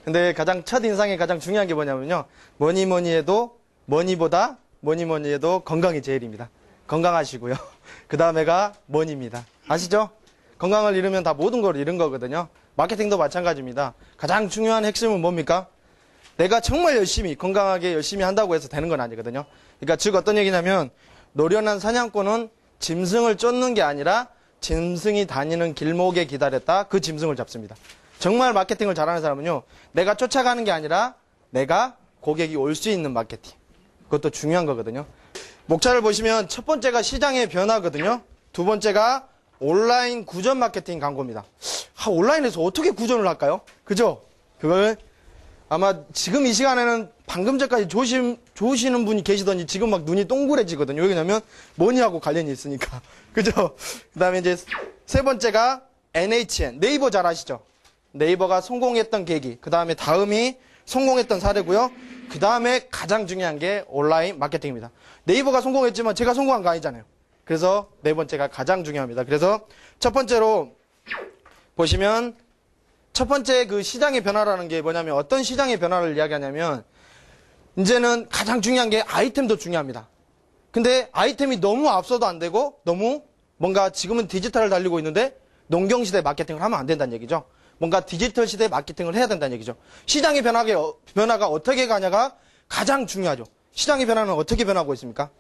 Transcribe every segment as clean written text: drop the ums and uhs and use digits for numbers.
근데 가장 첫인상에 가장 중요한 게 뭐냐면요. 뭐니 해도 머니보다 뭐니 해도 건강이 제일입니다. 건강하시고요. 그 다음에가 머니입니다. 아시죠? 건강을 잃으면 다 모든 걸 잃은 거거든요. 마케팅도 마찬가지입니다. 가장 중요한 핵심은 뭡니까? 내가 정말 열심히 건강하게 열심히 한다고 해서 되는 건 아니거든요. 그러니까 즉 어떤 얘기냐면 노련한 사냥꾼은 짐승을 쫓는 게 아니라 짐승이 다니는 길목에 기다렸다 그 짐승을 잡습니다. 정말 마케팅을 잘하는 사람은요. 내가 쫓아가는 게 아니라 내가 고객이 올 수 있는 마케팅. 그것도 중요한 거거든요. 목차를 보시면 첫 번째가 시장의 변화거든요. 두 번째가 온라인 구전 마케팅 광고입니다. 온라인에서 어떻게 구전을 할까요? 그죠? 그걸 아마 지금 이 시간에는 방금 전까지 좋으시는 분이 계시더니 지금 막 눈이 동그래지거든요. 왜냐면 뭐니하고 관련이 있으니까. 그죠? 그 다음에 이제 세 번째가 NHN. 네이버 잘 아시죠? 네이버가 성공했던 계기. 그 다음에 다음이 성공했던 사례고요. 그 다음에 가장 중요한 게 온라인 마케팅입니다. 네이버가 성공했지만 제가 성공한 거 아니잖아요. 그래서 네 번째가 가장 중요합니다. 그래서 첫 번째로 보시면 첫 번째 그 시장의 변화라는 게 뭐냐면 어떤 시장의 변화를 이야기하냐면 이제는 가장 중요한 게 아이템도 중요합니다. 근데 아이템이 너무 앞서도 안 되고 너무 뭔가 지금은 디지털을 달리고 있는데 농경시대 마케팅을 하면 안 된다는 얘기죠. 뭔가 디지털 시대 마케팅을 해야 된다는 얘기죠. 시장의 변화가 어떻게 가냐가 가장 중요하죠. 시장의 변화는 어떻게 변하고 있습니까?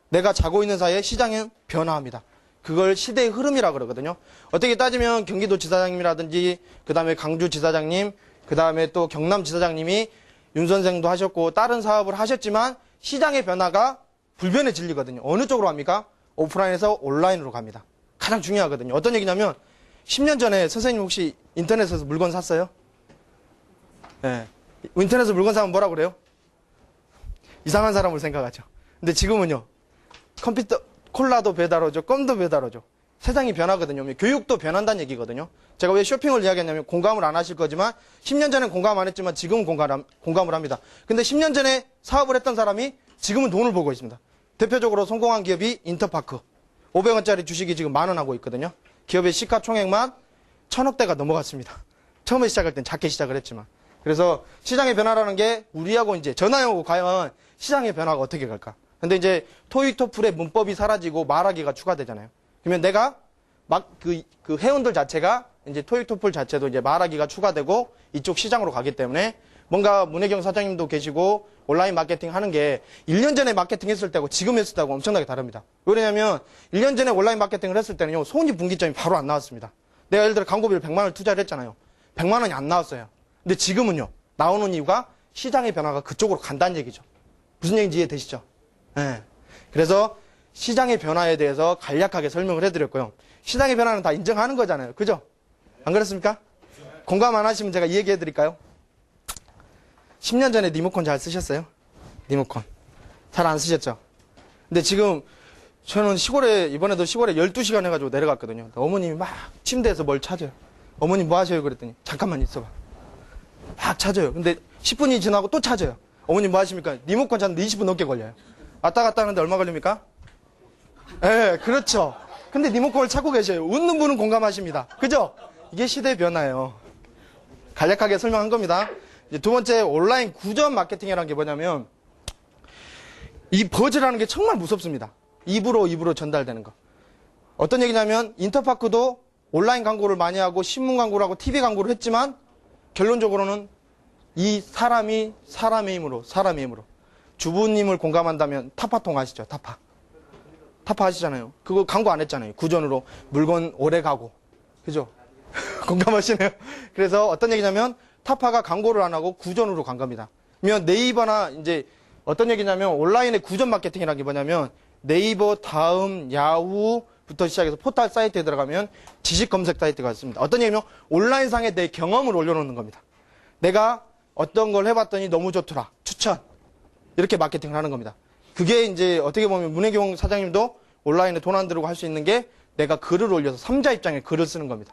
내가 자고 있는 사이에 시장은 변화합니다. 그걸 시대의 흐름이라 그러거든요. 어떻게 따지면 경기도지사장님이라든지 그 다음에 강주지사장님 그 다음에 또 경남지사장님이 윤 선생도 하셨고 다른 사업을 하셨지만 시장의 변화가 불변의 진리거든요. 어느 쪽으로 갑니까? 오프라인에서 온라인으로 갑니다. 가장 중요하거든요. 어떤 얘기냐면 10년 전에 선생님 혹시 인터넷에서 물건 샀어요? 네. 인터넷에서 물건 사면 뭐라 그래요? 이상한 사람을 생각하죠. 근데 지금은요. 컴퓨터 콜라도 배달 오죠. 껌도 배달 오죠. 세상이 변하거든요. 교육도 변한다는 얘기거든요. 제가 왜 쇼핑을 이야기했냐면 공감을 안 하실 거지만 10년 전엔 공감 안 했지만 지금은 공감을 합니다. 근데 10년 전에 사업을 했던 사람이 지금은 돈을 벌고 있습니다. 대표적으로 성공한 기업이 인터파크. 500원짜리 주식이 지금 10,000원 하고 있거든요. 기업의 시가총액만 1,000억대가 넘어갔습니다. 처음에 시작할 땐 작게 시작을 했지만. 그래서 시장의 변화라는 게 우리하고 이제 전화하고 과연 시장의 변화가 어떻게 갈까? 근데 이제 토익 토플의 문법이 사라지고 말하기가 추가되잖아요. 그러면 내가 막 그 회원들 자체가 이제 토익 토플 자체도 이제 말하기가 추가되고 이쪽 시장으로 가기 때문에 뭔가 문혜경 사장님도 계시고 온라인 마케팅 하는 게 1년 전에 마케팅 했을 때하고 지금 했을 때하고 엄청나게 다릅니다. 왜냐면 1년 전에 온라인 마케팅을 했을 때는요. 손익분기점이 바로 안 나왔습니다. 내가 예를 들어 광고비를 100만 원을 투자를 했잖아요. 100만 원이 안 나왔어요. 근데 지금은요. 나오는 이유가 시장의 변화가 그쪽으로 간다는 얘기죠. 무슨 얘기인지 이해되시죠? 네. 그래서 시장의 변화에 대해서 간략하게 설명을 해드렸고요. 시장의 변화는 다 인정하는 거잖아요. 그죠? 안 그렇습니까? 공감 안 하시면 제가 이 얘기 해드릴까요? 10년 전에 리모컨 잘 쓰셨어요? 리모컨. 잘 안 쓰셨죠? 근데 지금 저는 이번에도 시골에 12시간 해가지고 내려갔거든요. 어머님이 막 침대에서 뭘 찾아요. 어머님 뭐 하셔요? 그랬더니 잠깐만 있어봐. 막 찾아요. 근데 10분이 지나고 또 찾아요. 어머님 뭐 하십니까? 리모컨 찾는데 20분 넘게 걸려요. 왔다 갔다 하는데 얼마 걸립니까? 예, 그렇죠. 근데 리모컨을 찾고 계셔요. 웃는 분은 공감하십니다. 그죠? 이게 시대의 변화예요. 간략하게 설명한 겁니다. 이제 두 번째 온라인 구전 마케팅이라는 게 뭐냐면 이 버즈라는 게 정말 무섭습니다. 입으로 전달되는 거. 어떤 얘기냐면 인터파크도 온라인 광고를 많이 하고 신문 광고를 하고 TV 광고를 했지만 결론적으로는 이 사람의 힘으로 주부님을 공감한다면 타파통 아시죠? 타파 아시잖아요. 그거 광고 안 했잖아요. 구전으로 물건 오래 가고. 그죠? 공감하시네요. 그래서 어떤 얘기냐면 타파가 광고를 안 하고 구전으로 간 겁니다. 그러면 네이버나 이제 어떤 얘기냐면 온라인의 구전 마케팅이라는 게 뭐냐면 네이버, 다음, 야후부터 시작해서 포털 사이트에 들어가면 지식 검색 사이트가 있습니다. 어떤 얘기냐면 온라인상에 내 경험을 올려놓는 겁니다. 내가 어떤 걸 해봤더니 너무 좋더라. 추천. 이렇게 마케팅을 하는 겁니다. 그게 이제 어떻게 보면 문혜경 사장님도 온라인에 돈 안 들고 할 수 있는 게 내가 글을 올려서 3자 입장에 글을 쓰는 겁니다.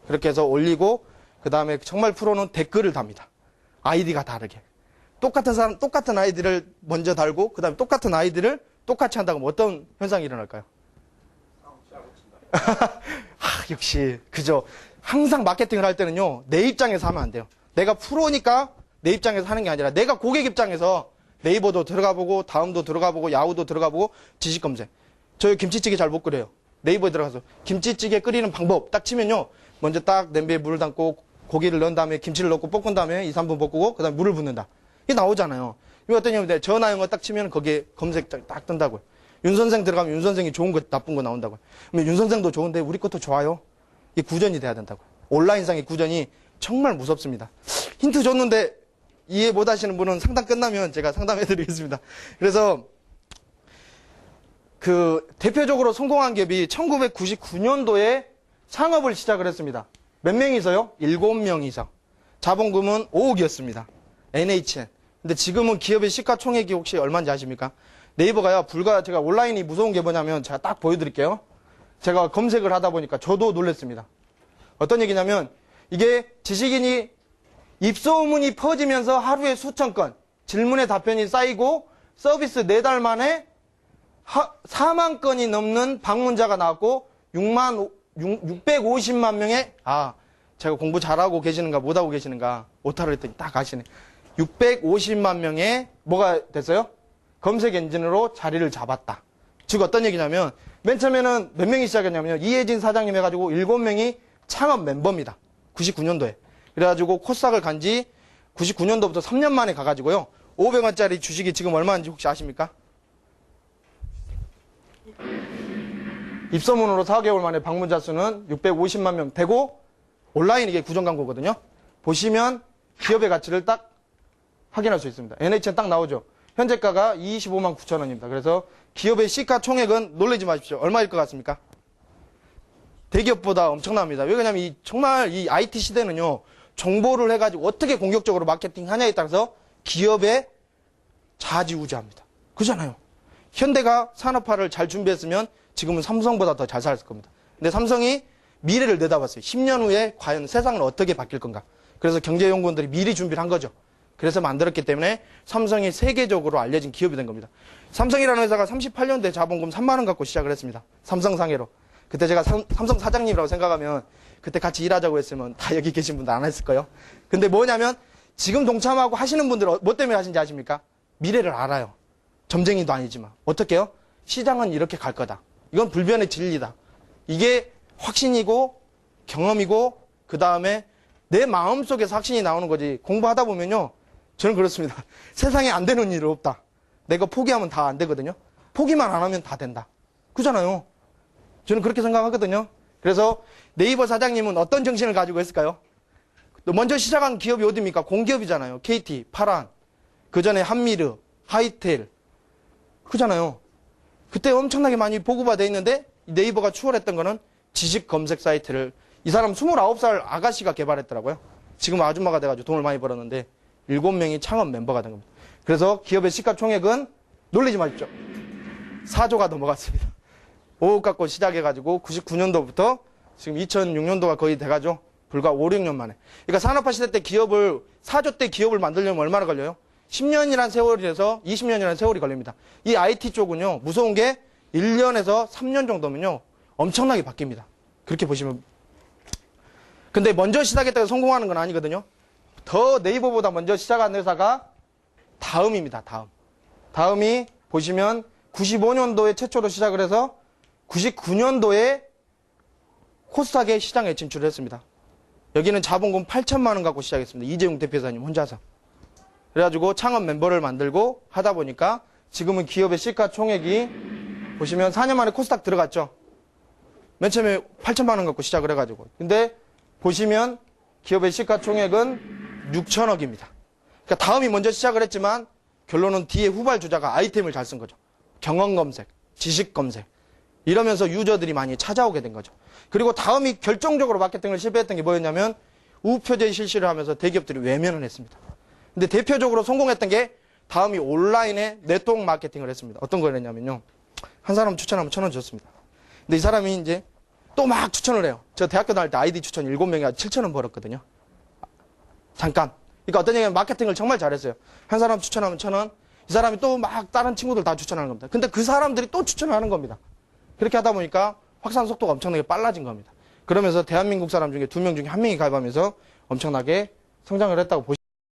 그렇게 해서 올리고 그 다음에 정말 프로는 댓글을 답니다. 아이디가 다르게. 똑같은 사람, 똑같은 아이디를 먼저 달고 그 다음에 똑같은 아이디를 똑같이 한다고 하면 어떤 현상이 일어날까요? 역시 그죠. 항상 마케팅을 할 때는요. 내 입장에서 하면 안 돼요. 내가 프로니까 내 입장에서 하는 게 아니라 내가 고객 입장에서 네이버도 들어가 보고 다음도 들어가 보고 야후도 들어가 보고 지식 검색. 저 김치찌개 잘 못 끓여요. 네이버에 들어가서 김치찌개 끓이는 방법 딱 치면요. 먼저 딱 냄비에 물을 담고 고기를 넣은 다음에 김치를 넣고 볶은 다음에 2, 3분 볶고 그다음에 물을 붓는다. 이게 나오잖아요. 이거 어떠냐면 전화 영어 딱 치면 거기에 검색 딱 뜬다고요. 윤 선생 들어가면 윤 선생이 좋은 거 나쁜 거 나온다고요. 그러면 윤 선생도 좋은데 우리 것도 좋아요. 이게 구전이 돼야 된다고요. 온라인상의 구전이 정말 무섭습니다. 힌트 줬는데 이해 못 하시는 분은 상담 끝나면 제가 상담해 드리겠습니다. 그래서 그 대표적으로 성공한 기업이 1999년도에 창업을 시작을 했습니다. 몇 명이서요? 7명이서. 자본금은 5억이었습니다. NHN. 근데 지금은 기업의 시가총액이 혹시 얼마인지 아십니까? 네이버가요, 불과 제가 온라인이 무서운 게 뭐냐면 제가 딱 보여드릴게요. 제가 검색을 하다 보니까 저도 놀랐습니다. 어떤 얘기냐면 이게 지식인이 입소문이 퍼지면서 하루에 수천 건, 질문에 답변이 쌓이고 서비스 4달 만에 4만 건이 넘는 방문자가 나왔고 650만 명의 제가 공부 잘하고 계시는가 못하고 계시는가 오타를 했더니 딱 아시네. 650만 명의 뭐가 됐어요? 검색 엔진으로 자리를 잡았다. 즉 어떤 얘기냐면 맨 처음에는 몇 명이 시작했냐면요. 이혜진 사장님 해가지고 7명이 창업 멤버입니다. 99년도에. 그래가지고 코스닥을 간지 99년도부터 3년 만에 가가지고요. 500원짜리 주식이 지금 얼마인지 혹시 아십니까? 입소문으로 4개월 만에 방문자 수는 650만 명 되고 온라인 이게 구전 광고거든요. 보시면 기업의 가치를 딱 확인할 수 있습니다. NHN 딱 나오죠. 현재가가 25만 9천 원입니다. 그래서 기업의 시가총액은 놀라지 마십시오. 얼마일 것 같습니까? 대기업보다 엄청납니다. 왜냐하면 정말 이 IT 시대는요. 정보를 해가지고 어떻게 공격적으로 마케팅 하냐에 따라서 기업의 좌지우지합니다. 그렇잖아요. 현대가 산업화를 잘 준비했으면 지금은 삼성보다 더 잘 살았을 겁니다. 근데 삼성이 미래를 내다봤어요. 10년 후에 과연 세상은 어떻게 바뀔 건가. 그래서 경제연구원들이 미리 준비를 한 거죠. 그래서 만들었기 때문에 삼성이 세계적으로 알려진 기업이 된 겁니다. 삼성이라는 회사가 38년도에 자본금 3만 원 갖고 시작을 했습니다. 삼성상해로. 그때 제가 삼성 사장님이라고 생각하면 그때 같이 일하자고 했으면 다 여기 계신 분들 안 했을 거예요. 근데 뭐냐면 지금 동참하고 하시는 분들은 뭐 때문에 하신지 아십니까? 미래를 알아요. 점쟁이도 아니지만. 어떻게 해요? 시장은 이렇게 갈 거다. 이건 불변의 진리다. 이게 확신이고 경험이고 그 다음에 내 마음속에서 확신이 나오는 거지. 공부하다 보면요. 저는 그렇습니다. 세상에 안 되는 일은 없다. 내가 포기하면 다 안 되거든요. 포기만 안 하면 다 된다. 그잖아요. 저는 그렇게 생각하거든요. 그래서 네이버 사장님은 어떤 정신을 가지고 했을까요? 먼저 시작한 기업이 어디입니까? 공기업이잖아요. KT, 파란, 그 전에 한미르, 하이텔. 그잖아요. 그때 엄청나게 많이 보고가 돼 있는데 네이버가 추월했던 거는 지식 검색 사이트를 이 사람 29살 아가씨가 개발했더라고요. 지금 아줌마가 돼가지고 돈을 많이 벌었는데 7명이 창업 멤버가 된 겁니다. 그래서 기업의 시가총액은 놀리지 마십시오. 4조가 넘어갔습니다. 5억 갖고 시작해가지고 99년도부터 지금 2006년도가 거의 돼가죠. 불과 5, 6년 만에. 그러니까 산업화 시대 때 4조 때 기업을 만들려면 얼마나 걸려요? 10년이라는 세월에서 20년이라는 세월이 걸립니다. 이 IT 쪽은요, 무서운 게 1년에서 3년 정도면요, 엄청나게 바뀝니다. 그렇게 보시면. 근데 먼저 시작했다고 성공하는 건 아니거든요. 더 네이버보다 먼저 시작한 회사가 다음입니다. 다음이 보시면 95년도에 최초로 시작을 해서 99년도에 코스닥의 시장에 진출을 했습니다. 여기는 자본금 8천만 원 갖고 시작했습니다. 이재용 대표이사님 혼자서. 그래가지고 창업 멤버를 만들고 하다 보니까 지금은 기업의 시가총액이 보시면 4년 만에 코스닥 들어갔죠. 맨 처음에 8천만 원 갖고 시작을 해가지고. 근데 보시면 기업의 시가총액은 6천억입니다. 그러니까 다음이 먼저 시작을 했지만 결론은 뒤에 후발주자가 아이템을 잘 쓴 거죠. 경험검색, 지식검색. 이러면서 유저들이 많이 찾아오게 된 거죠. 그리고 다음이 결정적으로 마케팅을 실패했던 게 뭐였냐면 우표제 실시를 하면서 대기업들이 외면을 했습니다. 근데 대표적으로 성공했던 게 다음이 온라인에 네트워크 마케팅을 했습니다. 어떤 거였냐면요. 한 사람 추천하면 1,000원 줬습니다. 근데 이 사람이 이제 또 막 추천을 해요. 저 대학교 다닐 때 아이디 추천 7명이 7,000원 벌었거든요. 잠깐. 그러니까 어떤 얘기냐면 마케팅을 정말 잘했어요. 한 사람 추천하면 1,000원. 이 사람이 또 막 다른 친구들 다 추천하는 겁니다. 근데 그 사람들이 또 추천을 하는 겁니다. 그렇게 하다 보니까 확산 속도가 엄청나게 빨라진 겁니다. 그러면서 대한민국 사람 중에 2명 중에 1명이 가입하면서 엄청나게 성장을 했다고 보시면